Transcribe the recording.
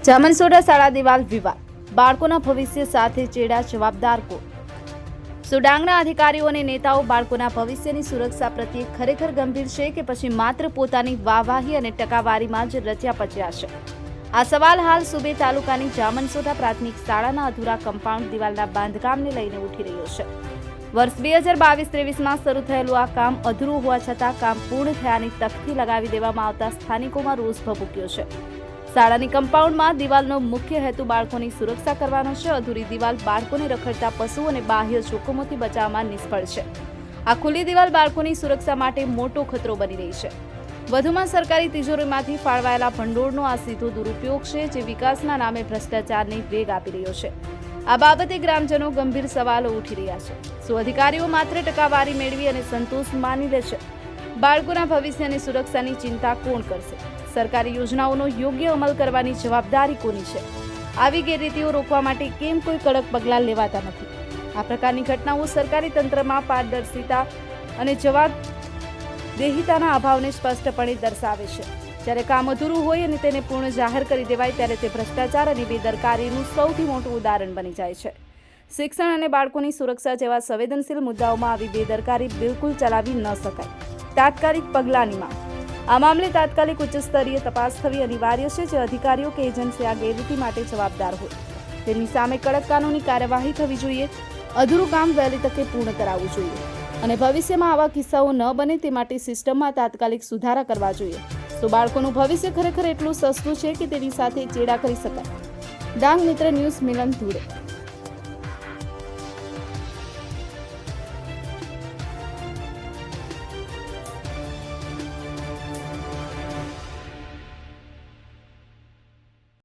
જામનસોડા શાળા દિવાલ વિવાદ, બાળકોના ભવિષ્ય સાથે ચેડા, જવાબદાર કોણ? સુડાંગના અધિકારીઓ અને નેતાઓ બાળકોના ભવિષ્યની સુરક્ષા પ્રત્યે ખરેખર ગંભીર છે કે પછી માત્ર પોતાની વાહવાહી અને ટકાવારીમાં જ રચ્યા પચ્યા છે? આ સવાલ હાલ સુબે તાલુકાની જામનસોડા પ્રાથમિક શાળાના અધૂરા કમ્પાઉન્ડ દિવાલના બાંધકામને લઈને ઉઠી રહ્યો છે. વર્ષ 2022-23માં શરૂ થયેલું આ કામ અધૂરું હોવા છતાં કામ પૂર્ણ થયાની તકતી લગાવી દેવામાં આવતા સ્થાનિકોમાં રોષ ભભૂક્યો છે. શાળાની કમ્પાઉન્ડમાં દિવાલનો મુખ્ય હેતુ બાળકોની સુરક્ષા કરવાનો છે. અધૂરી દિવાલ બાળકોને રખડતા પશુ અને બાહ્ય જોખમોથી બચાવવામાં નિષ્ફળ છે. આ ખુલ્લી દિવાલ બાળકોની સુરક્ષા માટે મોટો ખતરો બની રહી છે. વધુમાં સરકારી તિજોરીમાંથી ફાળવાયેલા ભંડોળનો આ સીધો દુરુપયોગ છે, જે વિકાસના નામે ભ્રષ્ટાચારને વેગ આપી રહ્યો છે. આ બાબતે ગ્રામજનો ગંભીર સવાલો ઉઠી રહ્યા છે. શું અધિકારીઓ માત્ર ટકાવારી મેળવી અને સંતોષ માની લે છે? બાળકોના ભવિષ્ય અને સુરક્ષાની ચિંતા કોણ કરશે? સરકારી યોજનાઓનો યોગ્ય અમલ કરવાની જવાબદારી કોની છે? આવી ગેરરીતિઓ રોકવા માટે કેમ કોઈ કડક પગલાં લેવાતા નથી? આ પ્રકારની ઘટનાઓ સરકારી તંત્રમાં પારદર્શિતા અને જવાબદેહિતાના અભાવને સ્પષ્ટપણે દર્શાવે છે. જ્યારે કામ અધૂરું હોય અને તેને પૂર્ણ જાહેર કરી દેવાય ત્યારે તે ભ્રષ્ટાચાર અને બેદરકારીનું સૌથી મોટું ઉદાહરણ બની જાય છે. શિક્ષણ અને બાળકોની સુરક્ષા જેવા સંવેદનશીલ મુદ્દાઓમાં આવી બેદરકારી બિલકુલ ચલાવી ન શકાય. તાત્કાલિક પગલાંની માંગ. આ મામલે તાત્કાલિક ઉચ્ચ સ્તરીય તપાસ થવી અનિવાર્ય છે. જે અધિકારીઓ કે એજન્સી આ ગેરરીતિ માટે જવાબદાર હોય તેની સામે કડક કાનૂની કાર્યવાહી થવી જોઈએ. અધૂરું કામ વહેલી તકે પૂર્ણ કરાવવું જોઈએ અને ભવિષ્યમાં આવા કિસ્સાઓ ન બને તે માટે સિસ્ટમમાં તાત્કાલિક સુધારા કરવા જોઈએ. તો બાળકોનું ભવિષ્ય ખરેખર એટલું સસ્તું છે કે તેની સાથે ચેડા કરી શકાય? ડાંગ મિત્ર ન્યૂઝ, મિલન ધુડે.